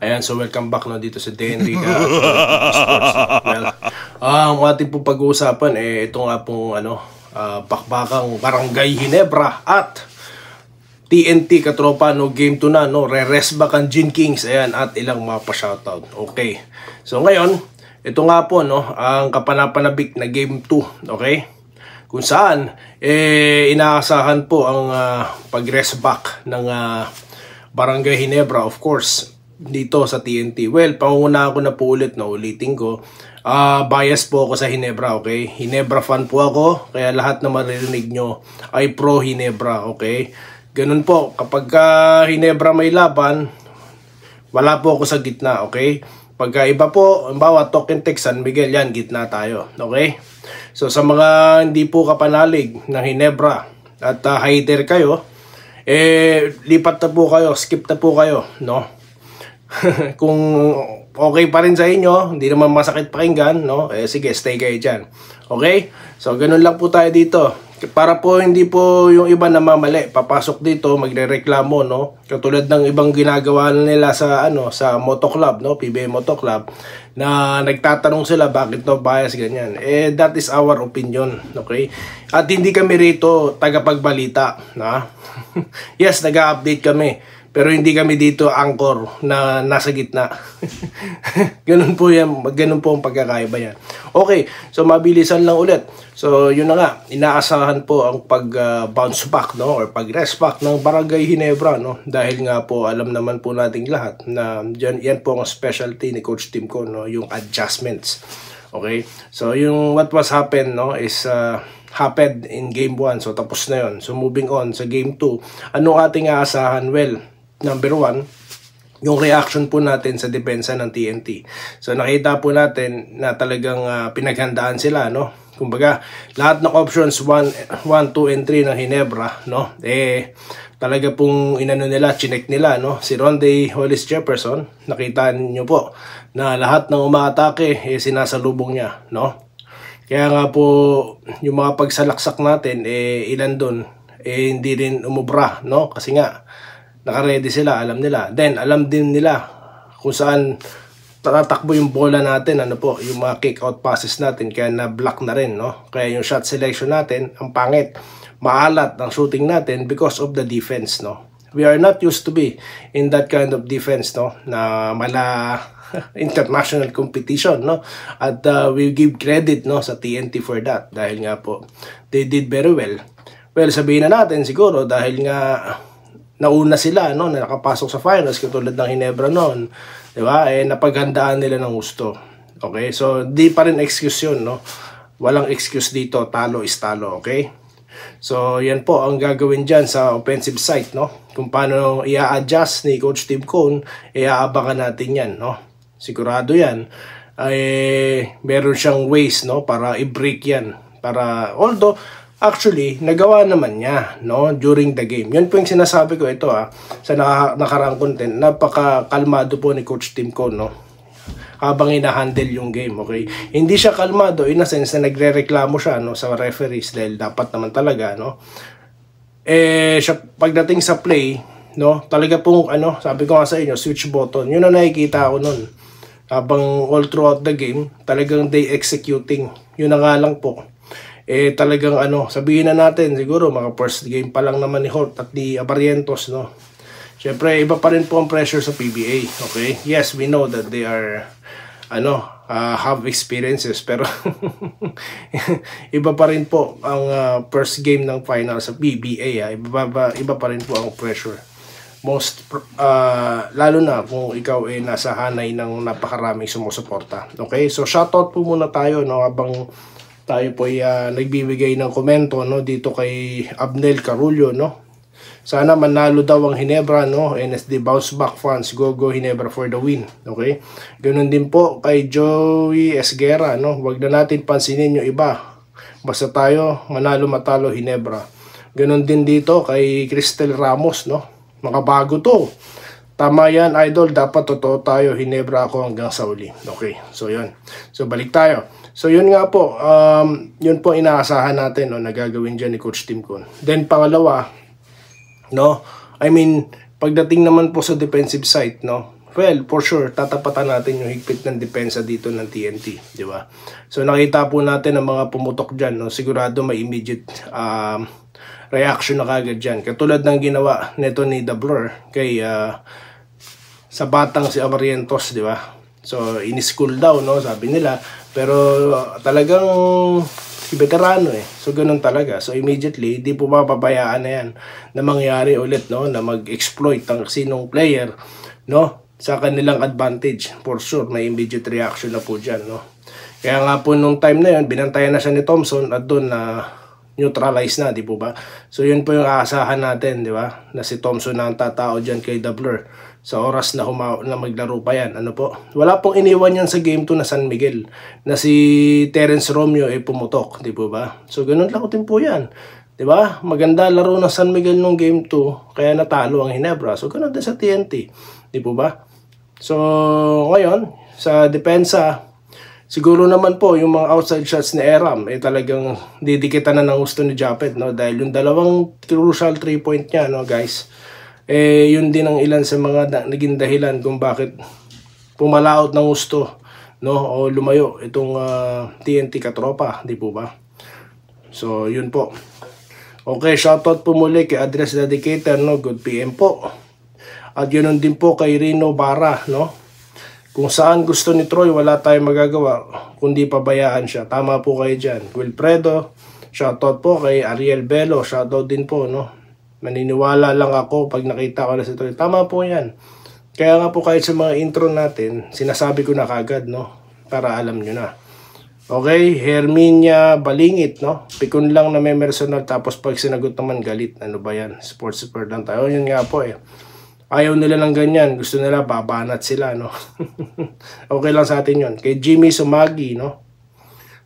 Ayan, so welcome back no, dito sa DNRica Sports. Well, ang ating pong pag-uusapan ito nga pong bakbakang Barangay Ginebra at TNT katropa no, game 2 na no, re-rest back ang Gin Kings, ayan, at ilang mga pa-shoutout. Okay. So ngayon, ito nga po no, ang kapanapanabik na game 2, okay? Kung saan inaasahan po ang pag-rest back ng Barangay Ginebra, of course, dito sa TNT. Well, pangungunahan ko na po ulit, no, ulitin ko. Bias po ako sa Ginebra, okay? Ginebra fan po ako, kaya lahat na maririnig nyo ay pro Ginebra, okay? Ganun po, kapag Ginebra may laban, wala po ako sa gitna, okay? Pagka iba po, bawa Token Tech San Miguel, yan, gitna tayo, okay? So sa mga hindi po kapanalig ng Ginebra at hater kayo, lipat na po kayo, skip na po kayo, no? Kung okay pa rin sa inyo, hindi naman masakit pakinggan, no? Sige, stay kayo dyan. Okay? So, ganun lang po tayo dito. Para po hindi po yung iba na mamali, papasok dito, magrereklamo, no? Katulad ng ibang ginagawa nila sa, sa Moto Club, no? PBA Moto Club, na nagtatanong sila bakit no bias, ganyan. That is our opinion, okay? At hindi kami rito tagapagbalita, na? Yes, nag-update kami. Pero hindi kami dito anchor na nasa gitna. Ganun po yan. Ganun po ang pagkakaiba yan. Okay. So, mabilisan lang ulit. So, yun na nga. Inaasahan po ang pag-bounce back, no? Or pag-rest back ng Barangay Ginebra, no? Dahil nga po, alam naman po nating lahat na yan po ang specialty ni Coach Tim ko, no? Yung adjustments. Okay? So, yung what was happened, no? Is happened in game 1. So, tapos na yun. So, moving on sa game 2. Anong ating aasahan? Well, number 1, yung reaction po natin sa depensa ng TNT. So nakita po natin na talagang pinaghandaan sila, no? Kumbaga, lahat ng options 1, 2, and 3 ng Ginebra, no? Talaga pong inano nila, chinek nila, no? Si Ronde Hollis Jefferson, nakita niyo po na lahat ng umaatake sinasalubong niya, no? Kaya nga po yung mga pagsalaksak natin ilan doon hindi rin umubra, no? Kasi nga naka-ready sila, alam nila. Then, alam din nila kung saan tatakbo yung bola natin, yung mga kick-out passes natin, kaya na-block na rin, no? Kaya yung shot selection natin, ang pangit, maalat ang shooting natin because of the defense, no? We are not used to be in that kind of defense, no? Na mala international competition, no? At we give credit, no, sa TNT for that, dahil nga po, they did very well. Well, sabihin na natin siguro, dahil nga nauna sila, no, na nakapasok sa finals katulad ng Ginebra noon, di ba? Napaghandaan nila ng gusto. Okay? So, di pa rin excuse yun, no? Walang excuse dito, talo is talo, okay? So, yan po ang gagawin dyan sa offensive side, no? Kung paano i-adjust ni Coach Tim Cone, iaabangan natin yan, no? Sigurado yan. Meron siyang ways, no, para i-break yan. Para, although, actually, nagawa naman niya, no, during the game. Yun po yung sinasabi ko ito, sa nakaraang content. Napaka-kalmado po ni Coach Tim Cone, no, habang ina-handle yung game, okay? Hindi siya kalmado in a sense na nagre-reklamo siya, no, sa referees dahil dapat naman talaga, no. Siya, pagdating sa play, no, talaga pong, sabi ko nga sa inyo, switch button. Yun ang nakikita ko nun. Habang all throughout the game, talagang they executing. Yun na nga lang po. Talagang sabihin na natin siguro mga first game pa lang naman ni Holt at ni Abarientos, no. Syempre iba pa rin po ang pressure sa PBA, okay? Yes, we know that they are have experiences, pero iba pa rin po ang first game ng final sa PBA, iba pa rin po ang pressure. Lalo na kung ikaw nasa hanay ng napakaraming sumusuporta. Okay? So shoutout po muna tayo, no, habang tayo po ay nagbibigay ng komento, no, dito kay Abnel Carullo, no. Sana manalo daw ang Ginebra, no. NSD Bounce Back fans, go Ginebra for the win. Okay? Ganun din po kay Joey Esguera, no. Wag na natin pansinin yung iba. Basta tayo manalo matalo Ginebra. Ganun din dito kay Cristel Ramos, no. Makabago to. Tama yan, idol. Dapat totoo tayo. Ginebra ako hanggang sa uli. Okay. So, yun. So, balik tayo. So, yun nga po. Yun po inaasahan natin, no, na gagawin dyan ni Coach Tim Cone. Then, pangalawa, no, I mean, pagdating naman po sa defensive side, no, well, for sure, tatapatan natin yung higpit ng depensa dito ng TNT, di ba? So nakita po natin ang mga pumutok dyan, no? Sigurado may immediate reaction na kagad dyan. Katulad ng ginawa neto ni The Blur kay sa batang si Abarrientos, di ba? So in-school daw, no? Sabi nila, pero talagang veterano So ganun talaga. So immediately, di po mapabayaan na yan na mangyari ulit, no? Na mag-exploit ang sinong player, no? Sa kanilang advantage. For sure, may immediate reaction na po dyan, no? Kaya nga po nung time na yun, binantayan na siya ni Thompson at doon na neutralize na, di po ba? So yun po yung aasahan natin, di ba? Na si Thompson na ang tatao dyan kay The Blur sa oras na maglaro pa yan. Ano po? Wala pong iniwan yan sa game 2 na San Miguel na si Terence Romeo pumutok, di po ba? So ganun lang din po yan. Di ba? Maganda laro ng San Miguel nung game 2 kaya natalo ang Ginebra. So ganun din sa TNT, di po ba? So ngayon, sa depensa, siguro naman po yung mga outside shots ni Eram talagang didikitan na ng gusto ni Japet, no? Dahil yung dalawang crucial 3-point niya, no, guys, yun din ang ilan sa mga naging dahilan kung bakit pumalaot ng gusto, no, o lumayo itong TNT katropa, di po ba? So yun po. Okay, shoutout po muli kay Address Dedicator, no, good PM po. At yun din po kay Rino Barra, no? Kung saan gusto ni Troy, wala tayong magagawa kundi pabayaan siya. Tama po kayo dyan. Wilfredo, shoutout po kay Ariel Bello, shoutout din po, no? Maniniwala lang ako pag nakita ko na si Troy. Tama po yan. Kaya nga po kahit sa mga intro natin, sinasabi ko na kagad, no? Para alam nyo na. Okay, Herminia Balingit, no? Pikon lang na may personal tapos pag sinagot naman galit. Ano ba yan? Sports support lang tayo. Yun nga po Ayaw nila ng ganyan. Gusto nila babanat sila, no? Okay lang sa atin yun. Kay Jimmy Sumagi, no?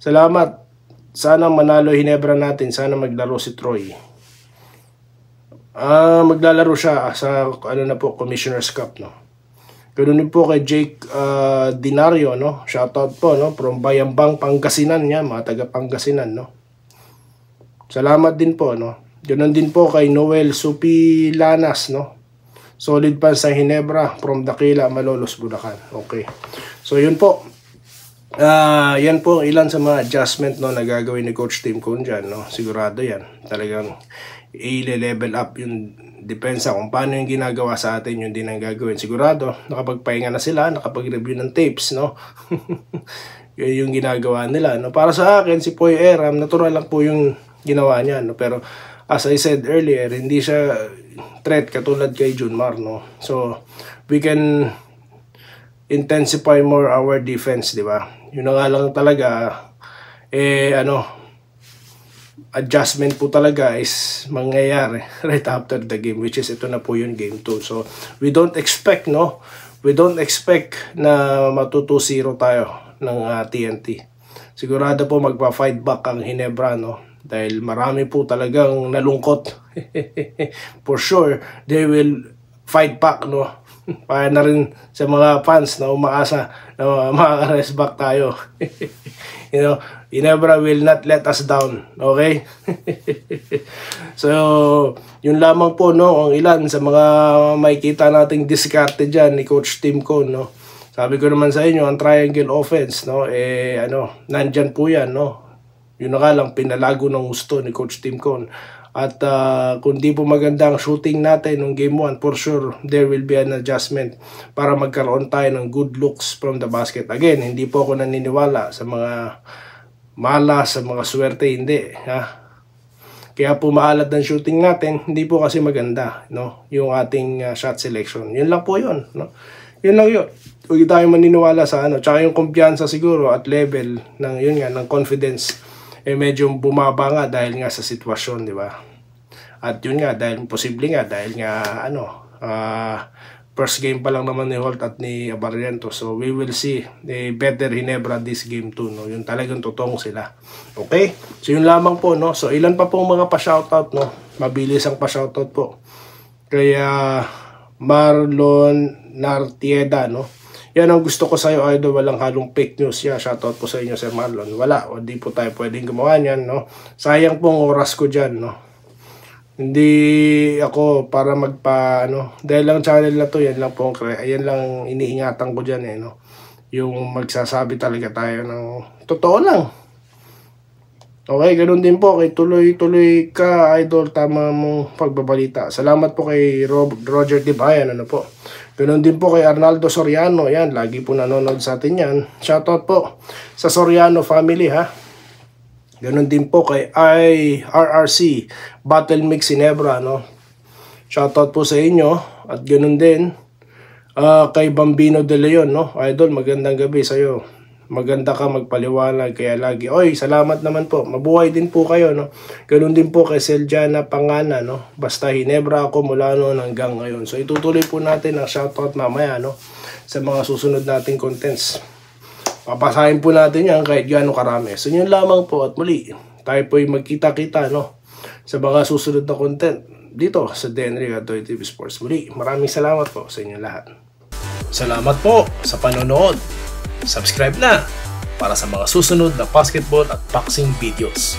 Salamat. Sana manalo Ginebra natin. Sana maglaro si Troy. Maglalaro siya sa Commissioner's Cup, no? Ganoon din po kay Jake Dinario, no? Shoutout po, no? From Bayambang, Pangasinan niya, mga taga Pangasinan, no? Salamat din po, no? Ganoon din po kay Noel Supilanas, no? Solid pa sa Ginebra from Daquila, Malolos, Bulacan. Okay. So yun po. Yan po ilan sa mga adjustment, no, na gagawin ni Coach Tim Cone dyan, no? Sigurado yan. Talagang i-level up yung depensa. Kung paano yung ginagawa sa atin, yun din ang gagawin. Sigurado, nakapagpahinga na sila, nakapag-review ng tapes, no? Yun yung ginagawa nila, no? Para sa akin, si Poy Eram, natural lang po yung ginawa niya, no? Pero as I said earlier, hindi siya threat katulad kay Junmar, no? So we can intensify more our defense, di ba? Yun na nga lang talaga, adjustment po talaga is mangyayari right after the game, which is ito na po yung game 2. So we don't expect, no? We don't expect na matutu-0 tayo ng TNT. Sigurado po magpa-fight back ang Ginebra, no? Dahil marami po talagang nalungkot. For sure, they will fight back, no? Para na rin sa mga fans na umaasa na maka-rest back tayo. You know, Ginebra will not let us down. Okay? So, yun lamang po, no? Ang ilan sa mga makikita nating diskarte dyan ni Coach Tim Cone, no? Sabi ko naman sa inyo, ang triangle offense, no? Nandyan po yan, no? Yun na nga lang, pinalago ng gusto ni Coach Tim Cone. At kung di po maganda ang shooting natin ng game 1, for sure, there will be an adjustment para magkaroon tayo ng good looks from the basket. Again, hindi po ako naniniwala sa mga malas, sa mga swerte, hindi. Ha? Kaya po maalat ng shooting natin, hindi po kasi maganda, no? Yung ating shot selection. Yun lang po yun, no? Yun lang yun. Huwag tayo maniniwala sa Tsaka yung kumpiyansa siguro at level ng, yun nga, ng confidence medyo bumaba nga dahil nga sa sitwasyon, di ba? At yun nga, dahil posible nga, dahil nga first game pa lang naman ni Holt at ni Abarrientos. So we will see better Ginebra this game 2, no? Yung talagang totoong sila. Okay? So yun lamang po, no? So ilan pa pong mga pa-shoutout, no? Mabilis ang pa-shoutout po. Kaya Marlon Nartieda, no? Yan ang gusto ko sa'yo, idol. Walang halong fake news. Yeah, shoutout po sa inyo, Sir Marlon. Wala. O di po tayo pwedeng gumawa niyan, no? Sayang pong oras ko dyan, no? Hindi ako para dahil lang channel na to, yan lang po, yan lang iniingatan ko dyan no. Yung magsasabi talaga tayo ng totoo lang. Okay, ganun din po kay tuloy-tuloy ka, idol, tama mong pagbabalita. Salamat po kay Roger Tibayan, po. Ganun din po kay Arnaldo Soriano, yan, lagi po nanonood sa atin yan. Shoutout po sa Soriano family, ha. Ganun din po kay IRRC, Battle Mix Ginebra, no. Shoutout po sa inyo, at ganun din kay Bambino De Leon, no. Idol, magandang gabi sa'yo. Maganda ka magpaliwanag, kaya lagi, oy, salamat naman po, mabuhay din po kayo, no. Ganun din po kay Seljana Pangana, no. Basta Ginebra ako mula noon hanggang ngayon. So itutuloy po natin ang shoutout mamaya, no, sa mga susunod nating contents. Papasahin po natin yan kahit gaano karami. So yun lamang po, at muli tayo po'y magkita-kita, no, sa mga susunod na content dito sa Denry Atoy TV Sports. Muli, maraming salamat po sa inyo lahat. Salamat po sa panonood. Subscribe na para sa mga susunod na basketball at boxing videos.